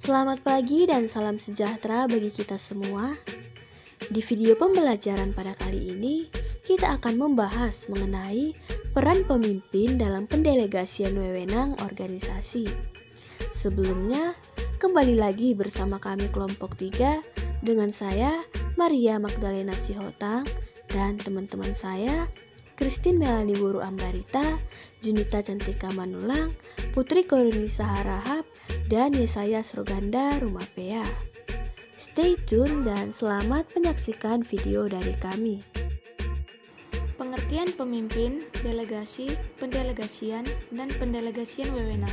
Selamat pagi dan salam sejahtera bagi kita semua. Di video pembelajaran pada kali ini, kita akan membahas mengenai peran pemimpin dalam pendelegasian wewenang organisasi. Sebelumnya, kembali lagi bersama kami kelompok 3 dengan saya, Maria Magdalena Sihotang, dan teman-teman saya, Christine Melani Wuru Ambarita, Junita Cantika Manulang, Putri Korunisa Harahap, dan Yesaya Sroganda Rumapea. Stay tune dan selamat menyaksikan video dari kami. Pengertian pemimpin, delegasi, pendelegasian, dan pendelegasian wewenang.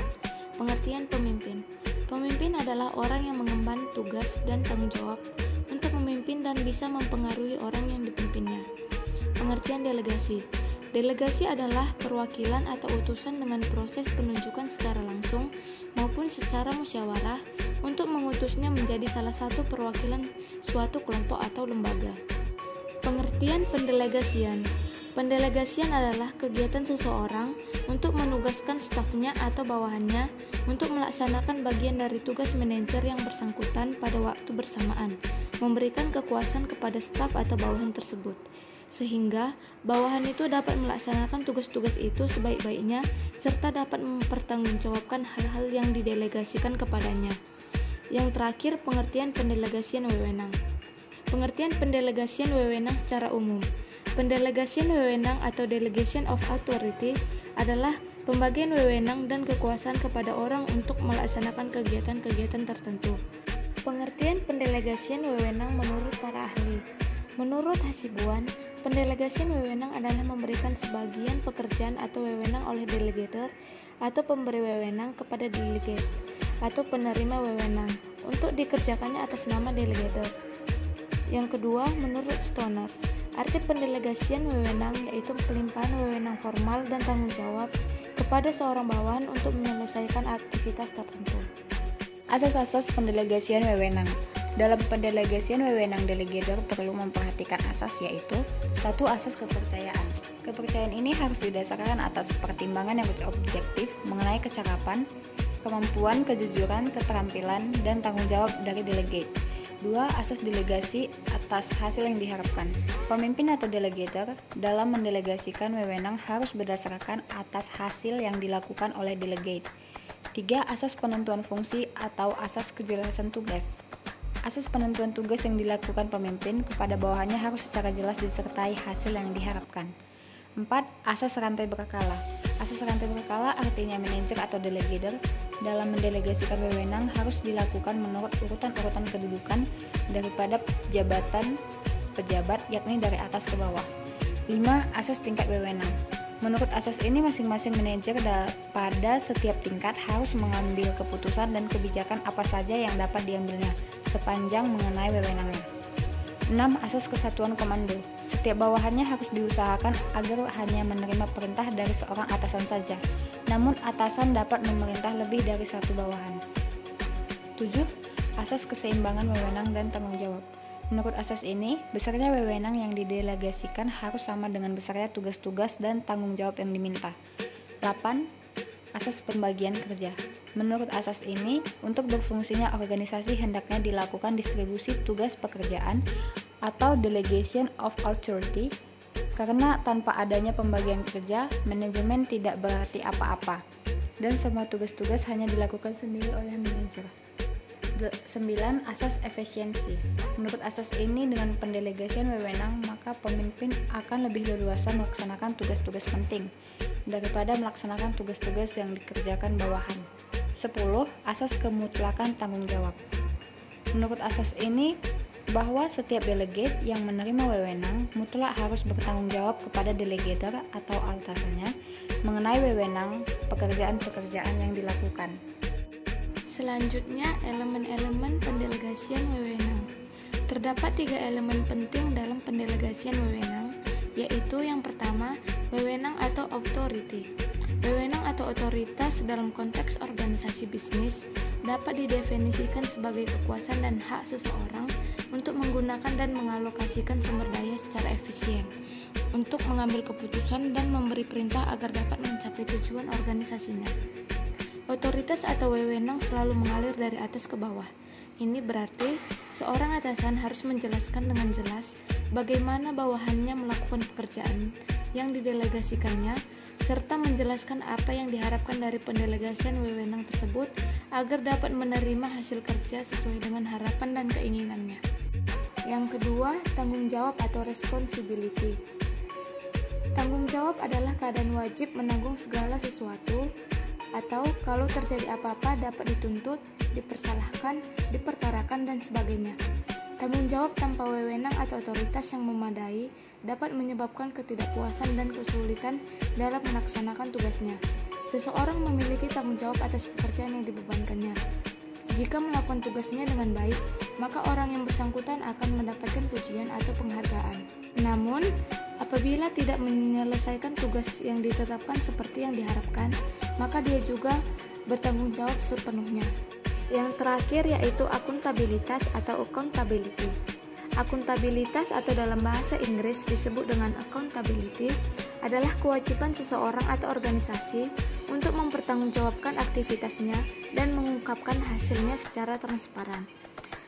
Pengertian pemimpin. Pemimpin adalah orang yang mengemban tugas dan tanggung jawab untuk memimpin dan bisa mempengaruhi orang yang dipimpinnya. Pengertian delegasi. Delegasi adalah perwakilan atau utusan dengan proses penunjukan secara langsung maupun secara musyawarah untuk mengutusnya menjadi salah satu perwakilan suatu kelompok atau lembaga. Pengertian pendelegasian. Pendelegasian adalah kegiatan seseorang untuk menugaskan stafnya atau bawahannya untuk melaksanakan bagian dari tugas manajer yang bersangkutan pada waktu bersamaan, memberikan kekuasaan kepada staf atau bawahan tersebut, sehingga bawahan itu dapat melaksanakan tugas-tugas itu sebaik-baiknya serta dapat mempertanggungjawabkan hal-hal yang didelegasikan kepadanya. Yang terakhir, pengertian pendelegasian wewenang. Pengertian pendelegasian wewenang secara umum. Pendelegasian wewenang atau delegation of authority adalah pembagian wewenang dan kekuasaan kepada orang untuk melaksanakan kegiatan-kegiatan tertentu. Pengertian pendelegasian wewenang menurut para ahli. Menurut Hasibuan, pendelegasian wewenang adalah memberikan sebagian pekerjaan atau wewenang oleh delegator atau pemberi wewenang kepada delegate atau penerima wewenang untuk dikerjakannya atas nama delegator. Yang kedua, menurut Stoner, arti pendelegasian wewenang yaitu pelimpahan wewenang formal dan tanggung jawab kepada seorang bawahan untuk menyelesaikan aktivitas tertentu. Asas-asas pendelegasian wewenang. Dalam pendelegasian wewenang delegator perlu memperhatikan asas yaitu 1. Asas kepercayaan. Kepercayaan ini harus didasarkan atas pertimbangan yang objektif mengenai kecakapan, kemampuan, kejujuran, keterampilan, dan tanggung jawab dari delegate. 2. Asas delegasi atas hasil yang diharapkan. Pemimpin atau delegator dalam mendelegasikan wewenang harus berdasarkan atas hasil yang dilakukan oleh delegate. 3. Asas penentuan fungsi atau asas kejelasan tugas. Asas penentuan tugas yang dilakukan pemimpin kepada bawahannya harus secara jelas disertai hasil yang diharapkan. 4. Asas rantai berkala. Asas rantai berkala artinya manajer atau delegator dalam mendelegasikan wewenang harus dilakukan menurut urutan-urutan kedudukan daripada jabatan pejabat, yakni dari atas ke bawah. 5. Asas tingkat wewenang. Menurut asas ini, masing-masing manajer pada setiap tingkat harus mengambil keputusan dan kebijakan apa saja yang dapat diambilnya, sepanjang mengenai wewenangnya. 6. Asas kesatuan komando. Setiap bawahannya harus diusahakan agar hanya menerima perintah dari seorang atasan saja, namun atasan dapat memerintah lebih dari satu bawahan. 7. Asas keseimbangan wewenang dan tanggung jawab. Menurut asas ini, besarnya wewenang yang didelegasikan harus sama dengan besarnya tugas-tugas dan tanggung jawab yang diminta. 8. Asas pembagian kerja. Menurut asas ini, untuk berfungsinya organisasi hendaknya dilakukan distribusi tugas pekerjaan atau delegation of authority, karena tanpa adanya pembagian kerja, manajemen tidak berarti apa-apa, dan semua tugas-tugas hanya dilakukan sendiri oleh manajer. 9. Asas efisiensi. Menurut asas ini, dengan pendelegasian wewenang, maka pemimpin akan lebih leluasa melaksanakan tugas-tugas penting daripada melaksanakan tugas-tugas yang dikerjakan bawahan. 10. Asas kemutlakan tanggung jawab. Menurut asas ini, bahwa setiap delegate yang menerima wewenang mutlak harus bertanggung jawab kepada delegator atau atasannya mengenai wewenang pekerjaan-pekerjaan yang dilakukan. Selanjutnya, elemen-elemen pendelegasian wewenang. Terdapat 3 elemen penting dalam pendelegasian wewenang, yaitu yang pertama, wewenang atau authority. Wewenang atau otoritas dalam konteks organisasi bisnis dapat didefinisikan sebagai kekuasaan dan hak seseorang untuk menggunakan dan mengalokasikan sumber daya secara efisien, untuk mengambil keputusan dan memberi perintah agar dapat mencapai tujuan organisasinya. Otoritas atau wewenang selalu mengalir dari atas ke bawah. Ini berarti seorang atasan harus menjelaskan dengan jelas bagaimana bawahannya melakukan pekerjaan yang didelegasikannya, serta menjelaskan apa yang diharapkan dari pendelegasian wewenang tersebut agar dapat menerima hasil kerja sesuai dengan harapan dan keinginannya. Yang kedua, tanggung jawab atau responsibility. Tanggung jawab adalah keadaan wajib menanggung segala sesuatu, atau kalau terjadi apa-apa dapat dituntut, dipersalahkan, diperkarakan, dan sebagainya. Tanggung jawab tanpa wewenang atau otoritas yang memadai dapat menyebabkan ketidakpuasan dan kesulitan dalam melaksanakan tugasnya. Seseorang memiliki tanggung jawab atas pekerjaan yang dibebankannya. Jika melakukan tugasnya dengan baik, maka orang yang bersangkutan akan mendapatkan pujian atau penghargaan. Namun, apabila tidak menyelesaikan tugas yang ditetapkan seperti yang diharapkan, maka dia juga bertanggung jawab sepenuhnya. Yang terakhir yaitu akuntabilitas atau accountability. Akuntabilitas atau dalam bahasa Inggris disebut dengan accountability adalah kewajiban seseorang atau organisasi untuk mempertanggungjawabkan aktivitasnya dan mengungkapkan hasilnya secara transparan.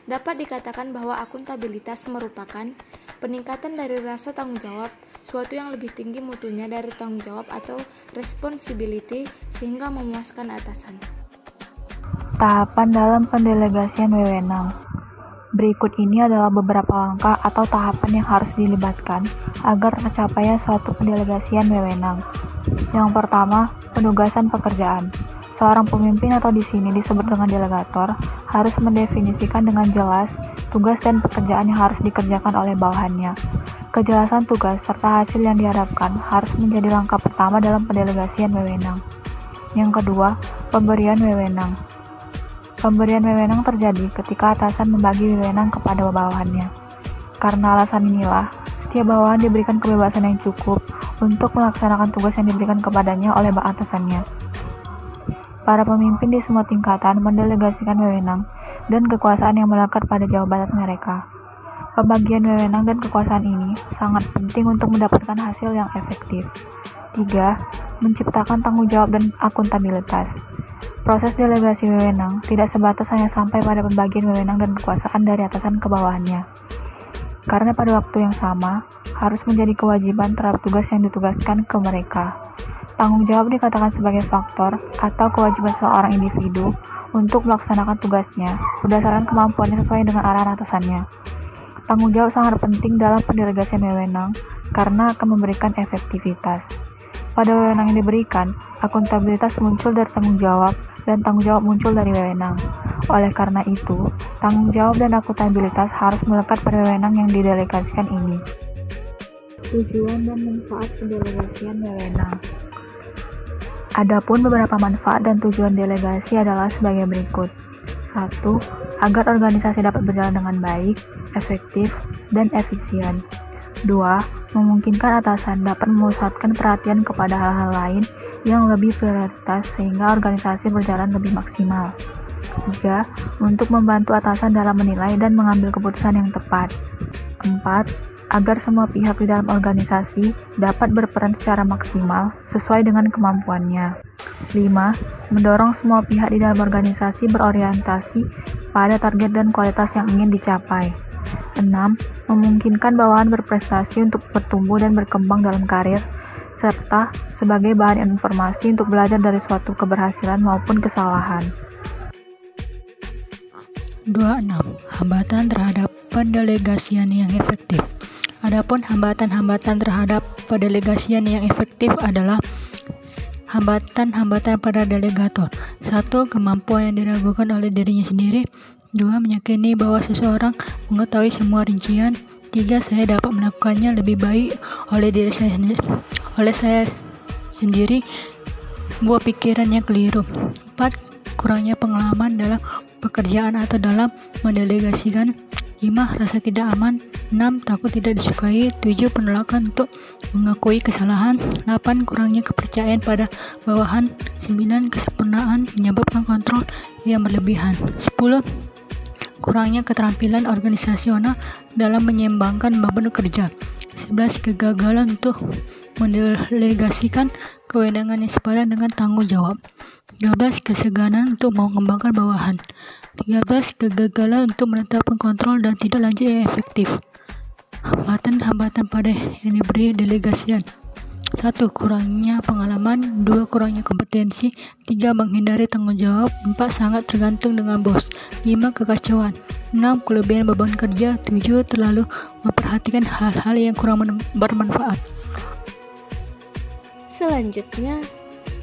Dapat dikatakan bahwa akuntabilitas merupakan peningkatan dari rasa tanggung jawab, suatu yang lebih tinggi mutunya dari tanggung jawab atau responsibility sehingga memuaskan atasan. Tahapan dalam pendelegasian wewenang. Berikut ini adalah beberapa langkah atau tahapan yang harus dilibatkan agar tercapainya suatu pendelegasian wewenang. Yang pertama, penugasan pekerjaan. Seorang pemimpin atau di sini disebut dengan delegator harus mendefinisikan dengan jelas tugas dan pekerjaan yang harus dikerjakan oleh bawahannya. Kejelasan tugas serta hasil yang diharapkan harus menjadi langkah pertama dalam pendelegasian wewenang. Yang kedua, pemberian wewenang. Pemberian wewenang terjadi ketika atasan membagi wewenang kepada bawahannya. Karena alasan inilah, setiap bawahan diberikan kebebasan yang cukup untuk melaksanakan tugas yang diberikan kepadanya oleh atasannya. Para pemimpin di semua tingkatan mendelegasikan wewenang dan kekuasaan yang melekat pada jabatan mereka. Pembagian wewenang dan kekuasaan ini sangat penting untuk mendapatkan hasil yang efektif. 3. Menciptakan tanggung jawab dan akuntabilitas. Proses delegasi wewenang tidak sebatas hanya sampai pada pembagian wewenang dan kekuasaan dari atasan ke bawahannya. Karena pada waktu yang sama, harus menjadi kewajiban terhadap tugas yang ditugaskan ke mereka. Tanggung jawab dikatakan sebagai faktor atau kewajiban seorang individu untuk melaksanakan tugasnya berdasarkan kemampuannya sesuai dengan arahan atasannya. Tanggung jawab sangat penting dalam pendelegasian wewenang karena akan memberikan efektivitas. Pada wewenang yang diberikan, akuntabilitas muncul dari tanggung jawab dan tanggung jawab muncul dari wewenang. Oleh karena itu, tanggung jawab dan akuntabilitas harus melekat pada wewenang yang didelegasikan ini. Tujuan dan manfaat pendelegasian wewenang. Adapun beberapa manfaat dan tujuan delegasi adalah sebagai berikut. 1. Agar organisasi dapat berjalan dengan baik, efektif, dan efisien. 2. Memungkinkan atasan dapat memusatkan perhatian kepada hal-hal lain yang lebih prioritas sehingga organisasi berjalan lebih maksimal. 3. Untuk membantu atasan dalam menilai dan mengambil keputusan yang tepat. 4. Agar semua pihak di dalam organisasi dapat berperan secara maksimal sesuai dengan kemampuannya. 5. Mendorong semua pihak di dalam organisasi berorientasi pada target dan kualitas yang ingin dicapai. 6. Memungkinkan bawahan berprestasi untuk bertumbuh dan berkembang dalam karir, serta sebagai bahan informasi untuk belajar dari suatu keberhasilan maupun kesalahan. 26. Hambatan terhadap pendelegasian yang efektif. Adapun hambatan-hambatan terhadap pendelegasian yang efektif adalah hambatan-hambatan pada delegator. 1. Kemampuan yang diragukan oleh dirinya sendiri. 2. Meyakini bahwa seseorang mengetahui semua rincian. 3. Saya dapat melakukannya lebih baik oleh saya sendiri. Buah pikirannya keliru. 4. Kurangnya pengalaman dalam pekerjaan atau dalam mendelegasikan. 5. Rasa tidak aman. 6. Takut tidak disukai. 7. Penolakan untuk mengakui kesalahan. 8. Kurangnya kepercayaan pada bawahan. 9. Kesempurnaan menyebabkan kontrol yang berlebihan. 10. Kurangnya keterampilan organisasional dalam menyeimbangkan beban kerja. 11. Kegagalan untuk mendelegasikan kewenangan yang sepadan dengan tanggung jawab. 12. Keseganan untuk mengembangkan bawahan. 13. Kegagalan untuk menetapkan kontrol dan tidak lanjut yang efektif. Hambatan pada yang diberi delegasian. 1. Kurangnya pengalaman. 2. Kurangnya kompetensi. 3. Menghindari tanggung jawab. 4. Sangat tergantung dengan bos. 5. Kekacauan. 6. Kelebihan beban kerja. 7. Terlalu memperhatikan hal-hal yang kurang bermanfaat. Selanjutnya,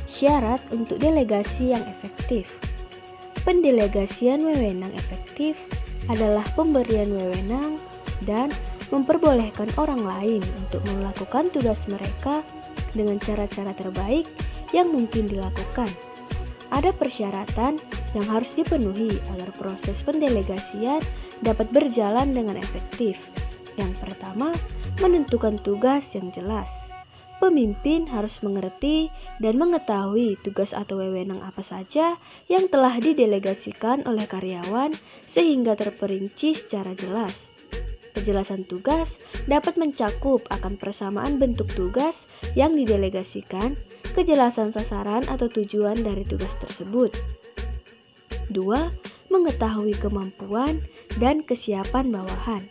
syarat untuk delegasi yang efektif. Pendelegasian wewenang efektif adalah pemberian wewenang dan memperbolehkan orang lain untuk melakukan tugas mereka dengan cara-cara terbaik yang mungkin dilakukan. Ada persyaratan yang harus dipenuhi agar proses pendelegasian dapat berjalan dengan efektif. Yang pertama, menentukan tugas yang jelas. Pemimpin harus mengerti dan mengetahui tugas atau wewenang apa saja yang telah didelegasikan oleh karyawan sehingga terperinci secara jelas. Kejelasan tugas dapat mencakup akan persamaan bentuk tugas yang didelegasikan, kejelasan sasaran atau tujuan dari tugas tersebut. 2. Mengetahui kemampuan dan kesiapan bawahan.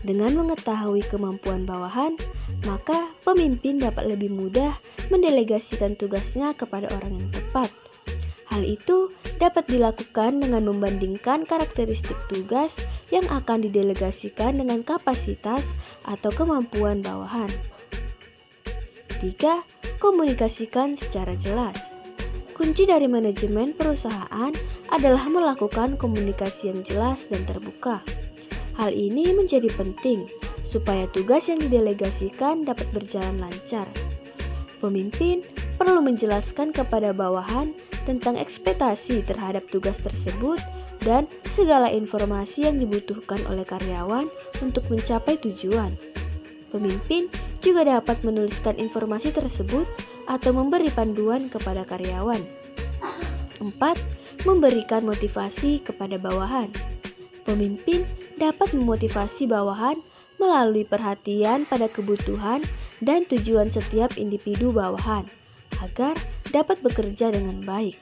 Dengan mengetahui kemampuan bawahan, maka pemimpin dapat lebih mudah mendelegasikan tugasnya kepada orang yang tepat. Hal itu dapat dilakukan dengan membandingkan karakteristik tugas yang akan didelegasikan dengan kapasitas atau kemampuan bawahan. 3. Komunikasikan secara jelas. Kunci dari manajemen perusahaan adalah melakukan komunikasi yang jelas dan terbuka. Hal ini menjadi penting supaya tugas yang didelegasikan dapat berjalan lancar. Pemimpin perlu menjelaskan kepada bawahan tentang ekspektasi terhadap tugas tersebut dan segala informasi yang dibutuhkan oleh karyawan untuk mencapai tujuan. Pemimpin juga dapat menuliskan informasi tersebut atau memberi panduan kepada karyawan. 4. Memberikan motivasi kepada bawahan. Pemimpin dapat memotivasi bawahan melalui perhatian pada kebutuhan dan tujuan setiap individu bawahan agar dapat bekerja dengan baik.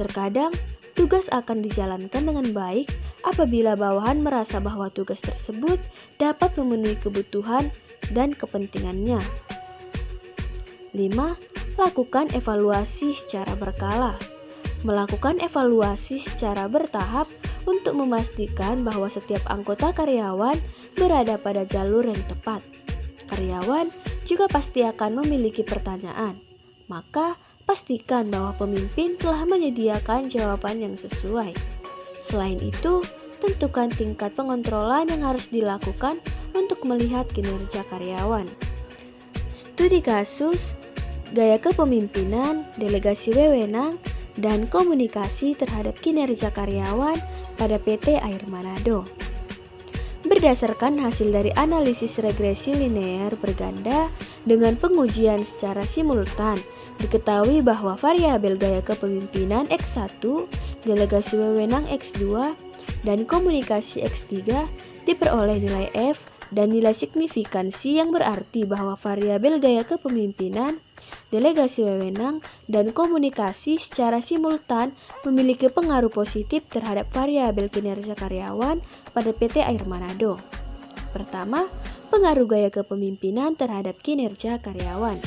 Terkadang, tugas akan dijalankan dengan baik apabila bawahan merasa bahwa tugas tersebut dapat memenuhi kebutuhan dan kepentingannya. 5. Lakukan evaluasi secara berkala. Melakukan evaluasi secara bertahap untuk memastikan bahwa setiap anggota karyawan berada pada jalur yang tepat. Karyawan juga pasti akan memiliki pertanyaan, maka pastikan bahwa pemimpin telah menyediakan jawaban yang sesuai. Selain itu, tentukan tingkat pengontrolan yang harus dilakukan untuk melihat kinerja karyawan. Studi kasus, gaya kepemimpinan, delegasi wewenang, dan komunikasi terhadap kinerja karyawan pada PT Air Manado. Berdasarkan hasil dari analisis regresi linear berganda dengan pengujian secara simultan, diketahui bahwa variabel gaya kepemimpinan X1, delegasi wewenang X2, dan komunikasi X3 diperoleh nilai F dan nilai signifikansi yang berarti bahwa variabel gaya kepemimpinan, delegasi wewenang, dan komunikasi secara simultan memiliki pengaruh positif terhadap variabel kinerja karyawan pada PT Air Manado. Pertama, pengaruh gaya kepemimpinan terhadap kinerja karyawan.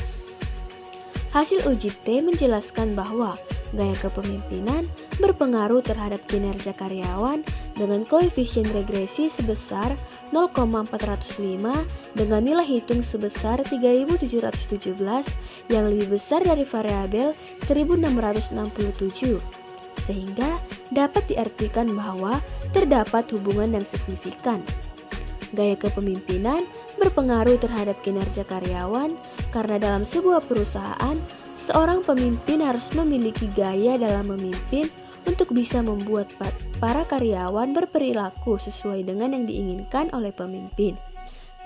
Hasil uji T menjelaskan bahwa gaya kepemimpinan berpengaruh terhadap kinerja karyawan dengan koefisien regresi sebesar 0,405 dengan nilai hitung sebesar 3.717 yang lebih besar dari variabel 1.667, sehingga dapat diartikan bahwa terdapat hubungan yang signifikan. Gaya kepemimpinan berpengaruh terhadap kinerja karyawan karena dalam sebuah perusahaan, seorang pemimpin harus memiliki gaya dalam memimpin untuk bisa membuat para karyawan berperilaku sesuai dengan yang diinginkan oleh pemimpin.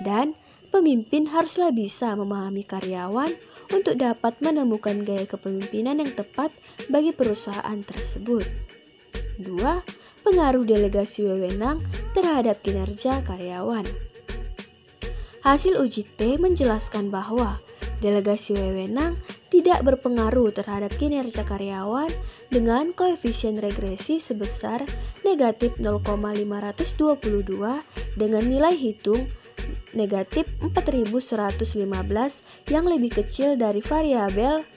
Dan pemimpin haruslah bisa memahami karyawan untuk dapat menemukan gaya kepemimpinan yang tepat bagi perusahaan tersebut. 2. Pengaruh delegasi wewenang terhadap kinerja karyawan. Hasil uji T menjelaskan bahwa delegasi wewenang tidak berpengaruh terhadap kinerja karyawan dengan koefisien regresi sebesar negatif 0,522 dengan nilai hitung negatif 4115 yang lebih kecil dari variabel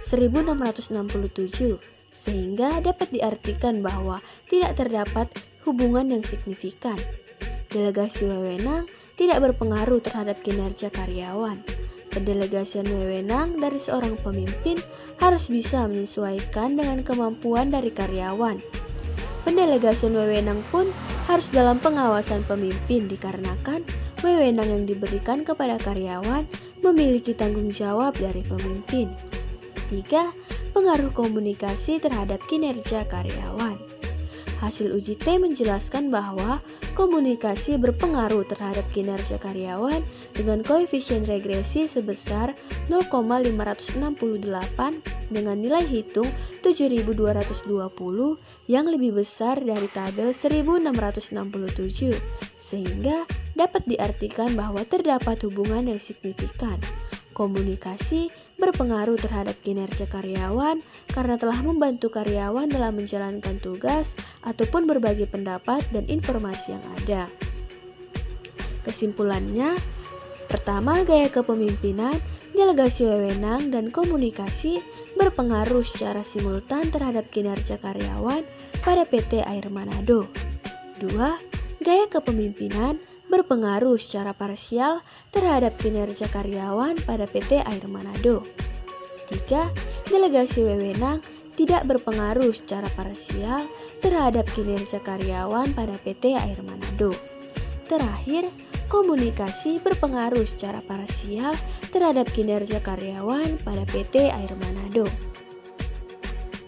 1667, sehingga dapat diartikan bahwa tidak terdapat hubungan yang signifikan. Delegasi wewenang tidak berpengaruh terhadap kinerja karyawan. Pendelegasian wewenang dari seorang pemimpin harus bisa menyesuaikan dengan kemampuan dari karyawan. Pendelegasian wewenang pun harus dalam pengawasan pemimpin dikarenakan wewenang yang diberikan kepada karyawan memiliki tanggung jawab dari pemimpin. 3. Pengaruh komunikasi terhadap kinerja karyawan. Hasil uji T menjelaskan bahwa komunikasi berpengaruh terhadap kinerja karyawan dengan koefisien regresi sebesar 0,568 dengan nilai hitung 7220 yang lebih besar dari tabel 1667, sehingga dapat diartikan bahwa terdapat hubungan yang signifikan. Komunikasi berpengaruh terhadap kinerja karyawan karena telah membantu karyawan dalam menjalankan tugas ataupun berbagi pendapat dan informasi yang ada. Kesimpulannya, pertama, gaya kepemimpinan, delegasi wewenang, dan komunikasi berpengaruh secara simultan terhadap kinerja karyawan pada PT Air Manado. 2. Gaya kepemimpinan berpengaruh secara parsial terhadap kinerja karyawan pada PT Air Manado. 3. Delegasi wewenang tidak berpengaruh secara parsial terhadap kinerja karyawan pada PT Air Manado. Terakhir, komunikasi berpengaruh secara parsial terhadap kinerja karyawan pada PT Air Manado.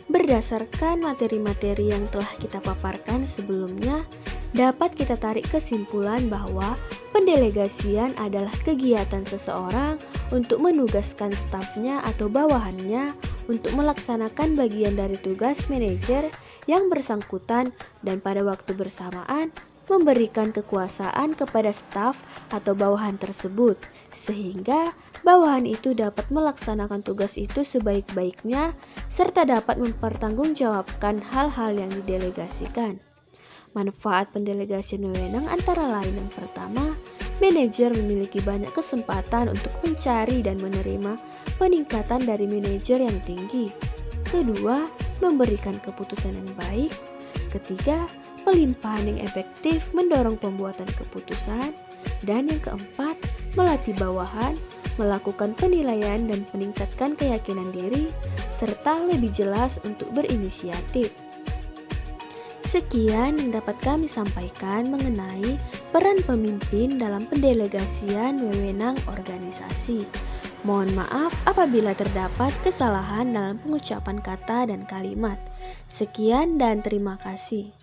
Berdasarkan materi-materi yang telah kita paparkan sebelumnya, dapat kita tarik kesimpulan bahwa pendelegasian adalah kegiatan seseorang untuk menugaskan stafnya atau bawahannya untuk melaksanakan bagian dari tugas manajer yang bersangkutan dan pada waktu bersamaan memberikan kekuasaan kepada staf atau bawahan tersebut sehingga bawahan itu dapat melaksanakan tugas itu sebaik-baiknya serta dapat mempertanggungjawabkan hal-hal yang didelegasikan. Manfaat pendelegasian wewenang antara lain yang pertama, manajer memiliki banyak kesempatan untuk mencari dan menerima peningkatan dari manajer yang tinggi. Kedua, memberikan keputusan yang baik. Ketiga, pelimpahan yang efektif mendorong pembuatan keputusan. Dan yang keempat, melatih bawahan, melakukan penilaian dan meningkatkan keyakinan diri, serta lebih jelas untuk berinisiatif. Sekian yang dapat kami sampaikan mengenai peran pemimpin dalam pendelegasian wewenang organisasi. Mohon maaf apabila terdapat kesalahan dalam pengucapan kata dan kalimat. Sekian dan terima kasih.